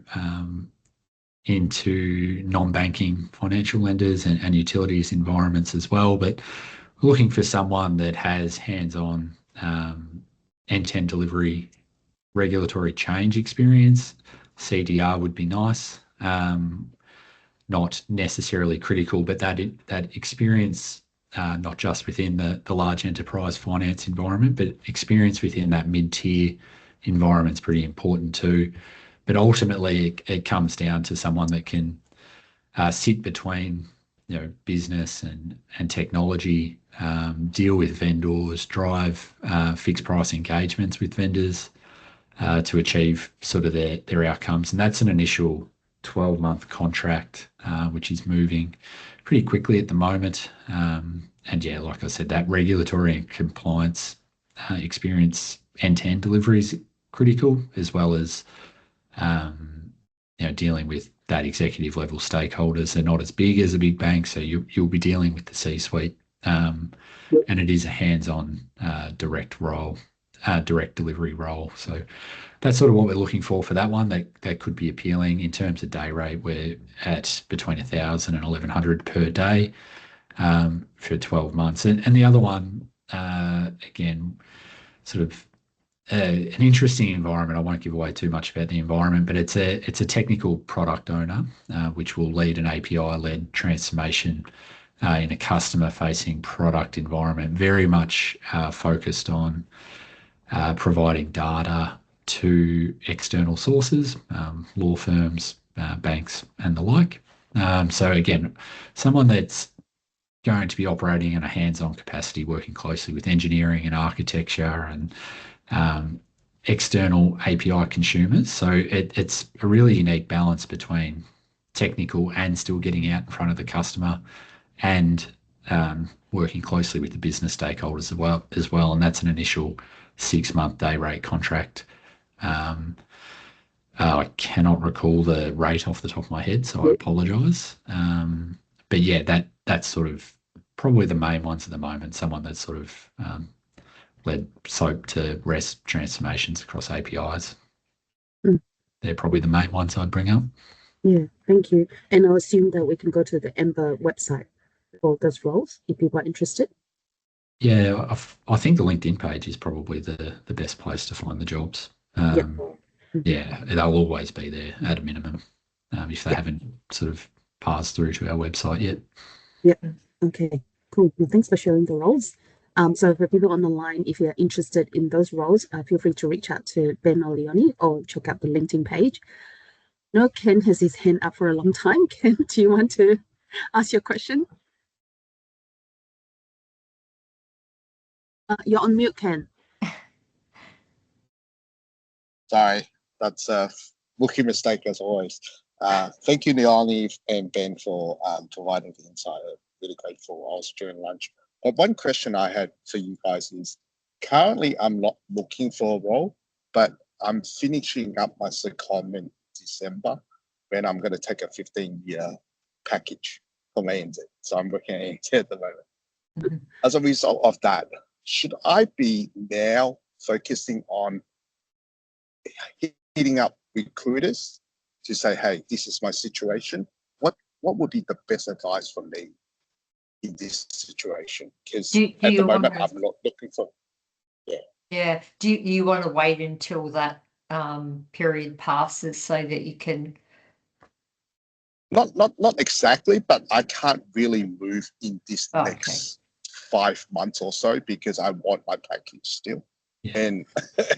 into non-banking financial lenders and utilities environments as well. But we're looking for someone that has hands-on end-to-end delivery regulatory change experience. CDR would be nice. Not necessarily critical, but that experience, not just within the large enterprise finance environment, but experience within that mid-tier environment is pretty important too. But ultimately, it comes down to someone that can sit between, you know, business and technology, deal with vendors, drive fixed price engagements with vendors to achieve sort of their outcomes. And that's an initial 12-month contract, which is moving pretty quickly at the moment. And yeah, like I said, that regulatory and compliance experience, end-to-end delivery is critical, as well as you know, dealing with that executive level stakeholders. They're not as big as a big bank, so you'll be dealing with the C-suite, and it is a hands-on direct delivery role. So that's sort of what we're looking for that one. That could be appealing. In terms of day rate, we're at between 1,000 and 1,100 per day for 12 months. And the other one, again, sort of an interesting environment. I won't give away too much about the environment, but it's a technical product owner, which will lead an API-led transformation in a customer-facing product environment, very much focused on providing data to external sources, law firms, banks, and the like. So again, someone that's going to be operating in a hands-on capacity, working closely with engineering and architecture and external API consumers. So it's a really unique balance between technical and still getting out in front of the customer, and working closely with the business stakeholders as well. And that's an initial 6-month day rate contract. I cannot recall the rate off the top of my head, so I apologise. But yeah, that's sort of probably the main ones at the moment. Someone that's sort of led SOAP to REST transformations across APIs. They're probably the main ones I'd bring up. Yeah, thank you. And I'll assume that we can go to the Emmbr website for those roles if people are interested. Yeah, I think the LinkedIn page is probably the best place to find the jobs. Yeah, they'll always be there at a minimum if they haven't sort of passed through to our website yet. Yeah. Okay, cool. Well, thanks for sharing the roles. So for people on the line, if you're interested in those roles, feel free to reach out to Ben or Leonie or check out the LinkedIn page. No, Ken has his hand up for a long time. Ken, do you want to ask your question? You're on mute, Ken. Sorry, that's a rookie mistake as always. Thank you, Leonie and Ben, for providing the insight. I'm really grateful. I was during lunch. But one question I had for you guys is, currently I'm not looking for a role, but I'm finishing up my secondment in December, when I'm going to take a 15-year package from ANZ. So I'm working at ANZ at the moment. As a result of that, should I be now focusing on hitting up recruiters to say, hey, this is my situation? What would be the best advice for me in this situation? Because at the moment, I'm not looking for, Yeah. Do you want to wait until that period passes so that you can? not exactly, but I can't really move in this next 5 months or so because I want my package still. Yeah.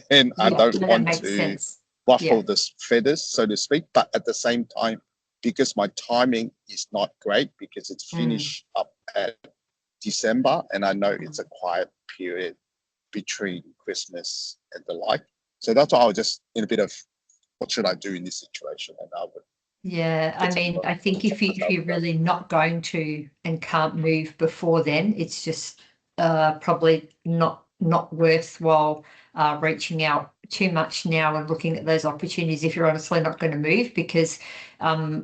And I don't want to sense. ruffle the feathers, so to speak. But at the same time, because my timing is not great because it's finished up at December, and I know it's a quiet period between Christmas and the like. So that's why I was just in a bit of what should I do in this situation, and I would. Yeah, I mean, I think if you're really not going to and can't move before then, it's just probably not worthwhile reaching out too much now and looking at those opportunities if you're honestly not going to move, because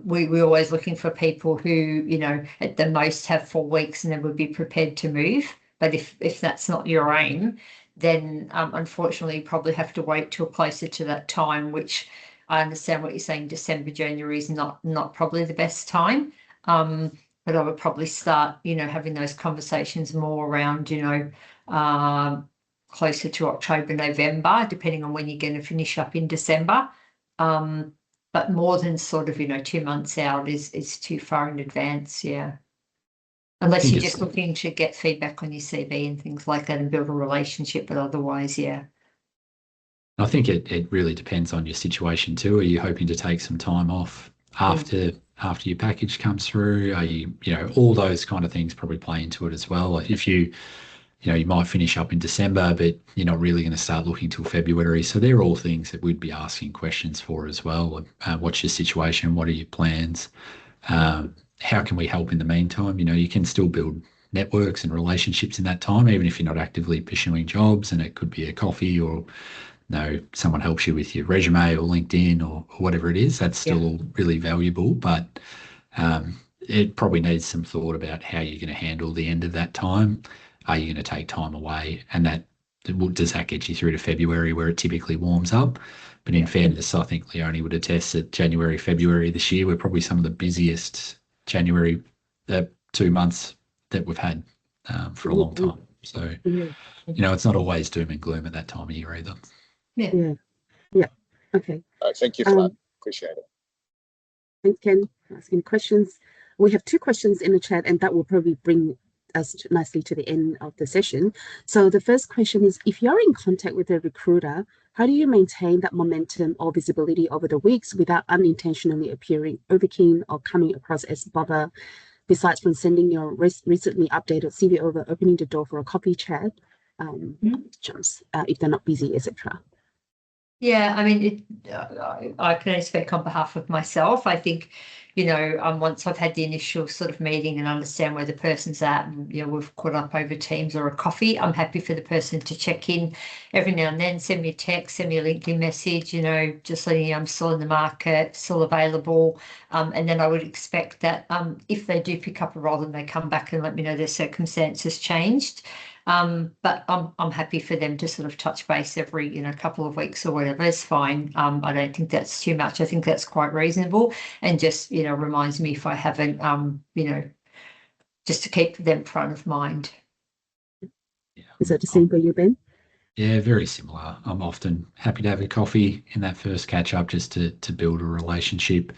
we're always looking for people who, you know, at the most have 4 weeks and then would be prepared to move. But if that's not your aim, then unfortunately you probably have to wait till closer to that time, which I understand what you're saying. December, January is not probably the best time. But I would probably start, you know, having those conversations more around, you know, closer to October, November, depending on when you're going to finish up in December. But more than sort of, you know, 2 months out is too far in advance. Yeah. Unless you're just looking to get feedback on your CV and things like that and build a relationship, but otherwise, yeah. I think it really depends on your situation too. Are you hoping to take some time off after your package comes through? Are you know, all those kind of things probably play into it as well. Like if you know, you might finish up in December, but you're not really going to start looking till February. So they're all things that we'd be asking questions for as well. What's your situation? What are your plans? How can we help in the meantime? You know, you can still build networks and relationships in that time, even if you're not actively pursuing jobs, and it could be a coffee or someone helps you with your resume or LinkedIn or whatever it is. That's still all really valuable, but it probably needs some thought about how you're going to handle the end of that time. Are you going to take time away? And does that get you through to February where it typically warms up? But in fairness, I think Leonie would attest that January, February this year were probably some of the busiest January 2 months that we've had for a long time. So, you know, it's not always doom and gloom at that time of year either. Yeah. Okay. Thank you for that. Appreciate it. Thanks, Ken, for asking questions. We have 2 questions in the chat, and that will probably bring us nicely to the end of the session. So the first question is, if you're in contact with a recruiter, how do you maintain that momentum or visibility over the weeks without unintentionally appearing overkeen or coming across as bother, besides from sending your recently updated CV over, opening the door for a coffee chat, if they're not busy, etc.? Yeah, I mean, I can only speak on behalf of myself. I think, you know, once I've had the initial sort of meeting and understand where the person's at, and, you know, we've caught up over Teams or a coffee, I'm happy for the person to check in every now and then, send me a text, send me a LinkedIn message, you know, just letting you know I'm still in the market, still available. And then I would expect that if they do pick up a role, then they come back and let me know their circumstances changed. But I'm happy for them to sort of touch base every, you know, couple of weeks or whatever. It's fine. I don't think that's too much. I think that's quite reasonable, and just, you know, reminds me if I haven't, you know, just to keep them front of mind. Is that the same for you, Ben? Yeah, very similar. I'm often happy to have a coffee in that first catch up just to build a relationship.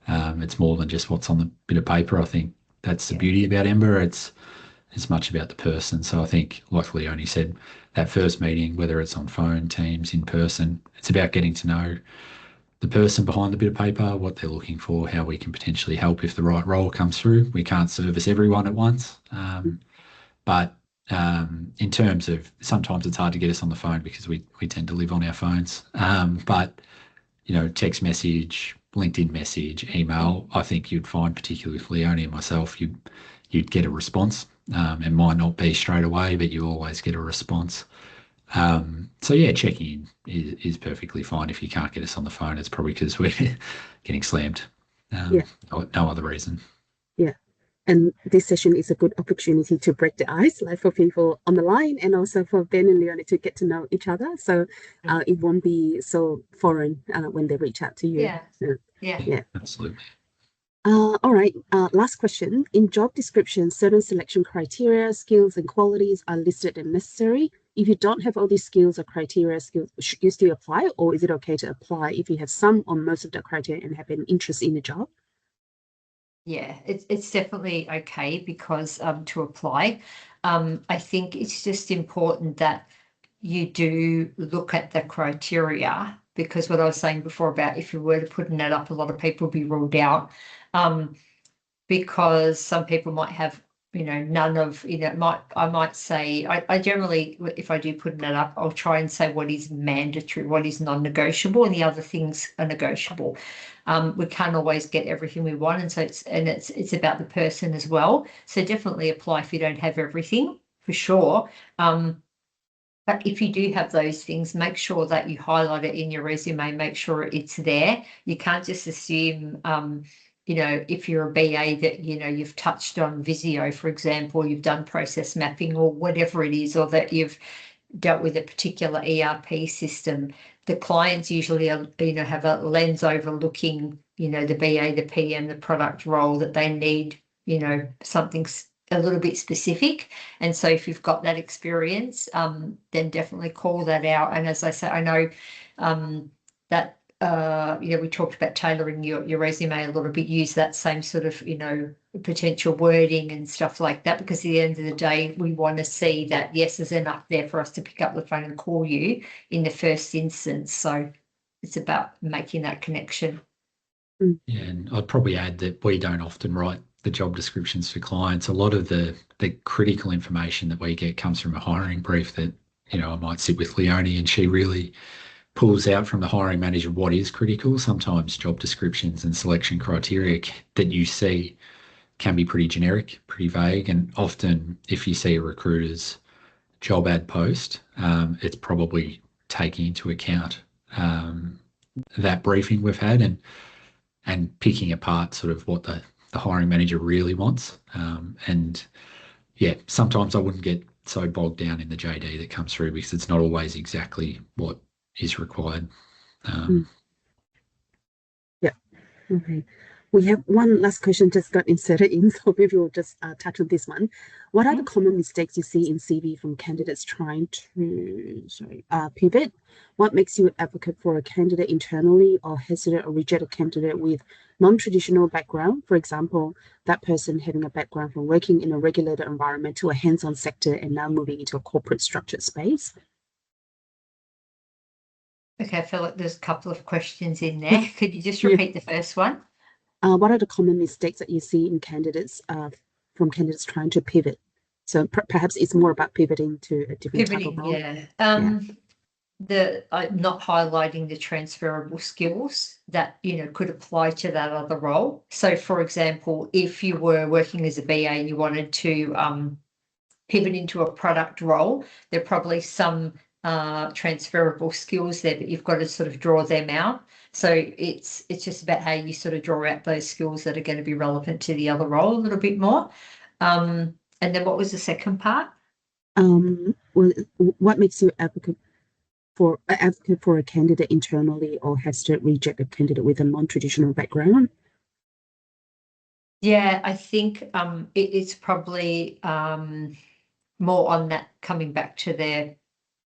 It's more than just what's on the bit of paper. I think that's the beauty about Emmbr. It's much about the person. So I think, like Leonie said, that first meeting, whether it's on phone, Teams, in person, it's about getting to know the person behind the bit of paper, what they're looking for, how we can potentially help if the right role comes through. We can't service everyone at once. But in terms of, sometimes it's hard to get us on the phone because we tend to live on our phones. But, you know, text message, LinkedIn message, email, I think you'd find, particularly with Leonie and myself, you'd get a response. It might not be straight away, but you always get a response. So yeah, checking in is perfectly fine. If you can't get us on the phone, it's probably because we're getting slammed. No other reason. Yeah. And this session is a good opportunity to break the ice, like for people on the line, and also for Ben and Leonie to get to know each other. So it won't be so foreign when they reach out to you. Yeah, absolutely. All right. Last question. In job description, certain selection criteria, skills, and qualities are listed and necessary. If you don't have all these skills or criteria, should you still apply, or is it okay to apply if you have some or most of the criteria and have an interest in the job? Yeah, it's definitely okay because to apply. I think it's just important that you do look at the criteria, because what I was saying before about if you were to putting it up, a lot of people would be ruled out. Because some people might have, none of, I might say, I generally, if I do putting it up, I'll try and say what is mandatory, what is non-negotiable, and the other things are negotiable. We can't always get everything we want, and so it's about the person as well. So definitely apply if you don't have everything, for sure. But if you do have those things, make sure that you highlight it in your resume, make sure it's there. You can't just assume, if you're a BA that, you've touched on Visio, for example, you've done process mapping or whatever it is, or that you've dealt with a particular ERP system. The clients usually, have a lens overlooking, the BA, the PM, the product role that they need, something a little bit specific. And so if you've got that experience, then definitely call that out. And as I say, I know that we talked about tailoring your resume a little bit, use that same sort of potential wording and stuff like that, because at the end of the day we want to see that yes, there's enough there for us to pick up the phone and call you in the first instance. So it's about making that connection. Yeah, and I'd probably add that we don't often write the job descriptions for clients. A lot of the critical information that we get comes from a hiring brief that, I might sit with Leonie and she really pulls out from the hiring manager what is critical. Sometimes job descriptions and selection criteria that you see can be pretty generic, pretty vague, and often if you see a recruiter's job ad post, it's probably taking into account that briefing we've had and picking apart sort of what the hiring manager really wants. And yeah, sometimes I wouldn't get so bogged down in the JD that comes through because it's not always exactly what is required. Yeah. Okay. We have one last question just got inserted in, so maybe we'll just touch on this one. What are the common mistakes you see in CV from candidates trying to pivot? What makes you an advocate for a candidate internally or hesitate or reject a candidate with non-traditional background? For example, that person having a background from working in a regulated environment to a hands-on sector and now moving into a corporate structured space. Okay, I feel like there's a couple of questions in there. Could you just repeat the first one? What are the common mistakes that you see in candidates from candidates trying to pivot? So perhaps it's more about pivoting to a different type of role. The not highlighting the transferable skills that could apply to that other role. So, for example, if you were working as a BA and you wanted to pivot into a product role, there are probably some transferable skills there, but you've got to sort of draw them out. So it's just about how you sort of draw out those skills that are going to be relevant to the other role a little bit more. And then what was the second part? Well, what makes you advocate for a candidate internally or has to reject a candidate with a non-traditional background? Yeah, I think it's probably more on that, coming back to their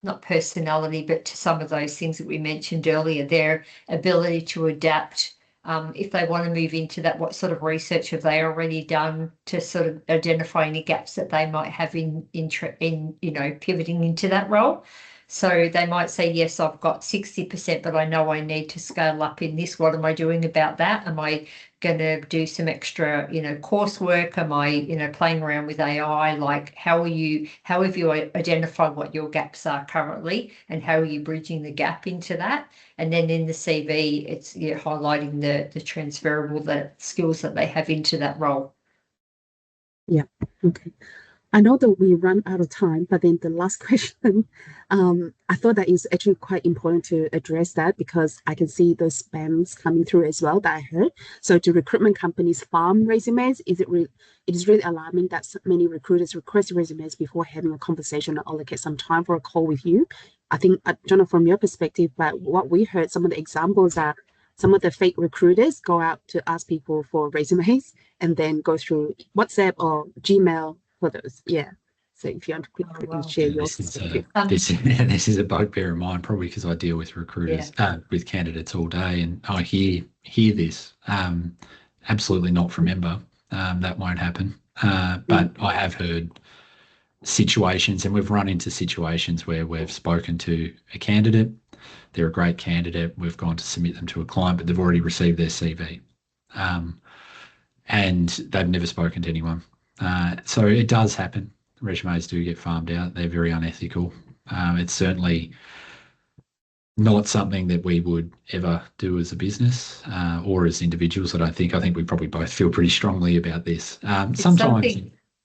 not personality, but to some of those things that we mentioned earlier, their ability to adapt. If they want to move into that, what sort of research have they already done to sort of identify any gaps that they might have in pivoting into that role? So they might say, yes, I've got 60%, but I know I need to scale up in this. What am I doing about that? Am I going to do some extra, coursework? Am I, playing around with AI? Like, how have you identified what your gaps are currently and how are you bridging the gap into that? And then in the CV, it's highlighting the transferable, the skills that they have into that role. Yeah. Okay. I know that we run out of time, but then the last question, I thought that is actually quite important to address that because I can see those spams coming through as well that I heard. So do recruitment companies farm resumes? It is really alarming that so many recruiters request resumes before having a conversation or allocate some time for a call with you. I think, I don't know from your perspective, but what we heard, some of the examples are some of the fake recruiters go out to ask people for resumes and then go through WhatsApp or Gmail for those. Yeah. So if you want to quickly share your perspective. This is a bugbear of mine, probably because I deal with recruiters, with candidates all day, and I hear this. And absolutely not from Emmbr. That won't happen. But I have heard situations, and we've run into situations where we've spoken to a candidate. They're a great candidate. We've gone to submit them to a client, but they've already received their CV. And they've never spoken to anyone. So it does happen. Resumes do get farmed out. They're very unethical. It's certainly not something that we would ever do as a business or as individuals. I think we probably both feel pretty strongly about this. Sometimes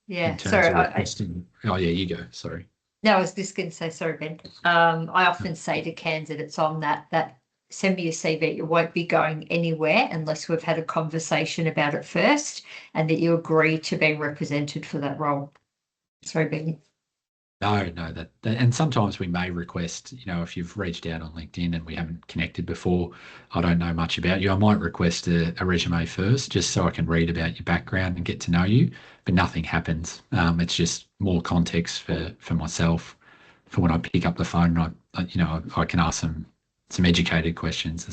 in terms of requesting. Oh yeah, you go. Sorry. No, I was just going to say, sorry, Ben. I often say to candidates on that send me your CV. It won't be going anywhere unless we've had a conversation about it first and that you agree to being represented for that role. Sorry, Ben. No, that and sometimes we may request, if you've reached out on LinkedIn and we haven't connected before, I don't know much about you. I might request a resume first just so I can read about your background and get to know you, but nothing happens. It's just more context for myself for when I pick up the phone and I can ask some educated questions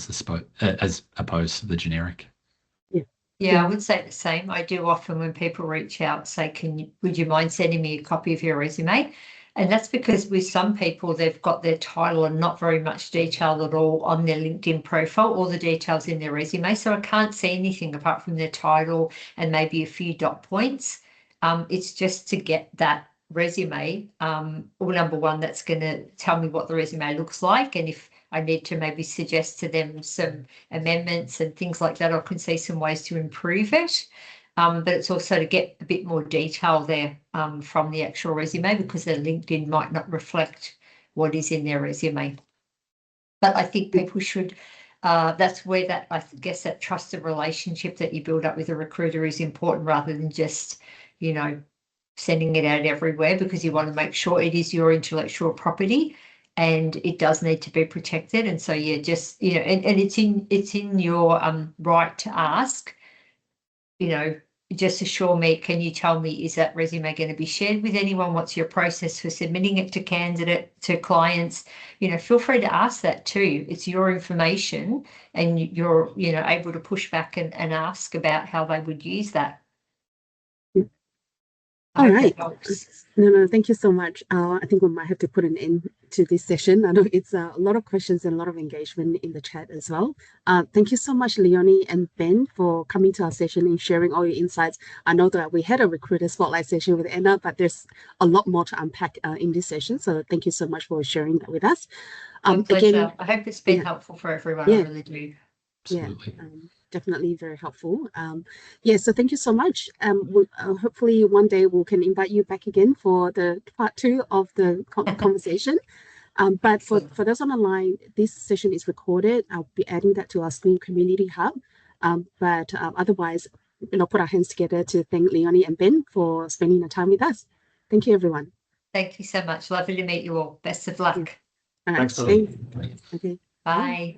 as opposed to the generic. Yeah, I would say the same. I do often when people reach out say, would you mind sending me a copy of your resume? And that's because with some people, they've got their title and not very much detail at all on their LinkedIn profile, all the details in their resume. So I can't see anything apart from their title and maybe a few dot points. It's just to get that resume, well, number one, that's going to tell me what the resume looks like. And if I need to maybe suggest to them some amendments and things like that, I can see some ways to improve it. But it's also to get a bit more detail there from the actual resume because their LinkedIn might not reflect what is in their resume. But I think people should, that's where I guess that trusted relationship that you build up with a recruiter is important rather than just, sending it out everywhere because you want to make sure it is your intellectual property and it does need to be protected. And so just, and it's in your right to ask, just assure me, can you tell me, is that resume going to be shared with anyone? What's your process for submitting it to clients? Feel free to ask that too. It's your information and you're, able to push back and ask about how they would use that. All right. No, thank you so much. I think we might have to put an end to this session. I know it's a lot of questions and a lot of engagement in the chat as well. Thank you so much, Leonie and Ben, for coming to our session and sharing all your insights. I know that we had a recruiter spotlight session with Anna, but there's a lot more to unpack in this session. So thank you so much for sharing that with us. My pleasure. Again, I hope it's been helpful for everyone. I really do. Absolutely. Yeah, definitely very helpful. So thank you so much. Hopefully one day we can invite you back again for the part 2 of the conversation. But for those on the line, this session is recorded. I'll be adding that to our School Community Hub. But otherwise, put our hands together to thank Leonie and Ben for spending the time with us. Thank you, everyone. Thank you so much. Lovely to meet you all. Best of luck. All right. Thanks. Okay. Bye.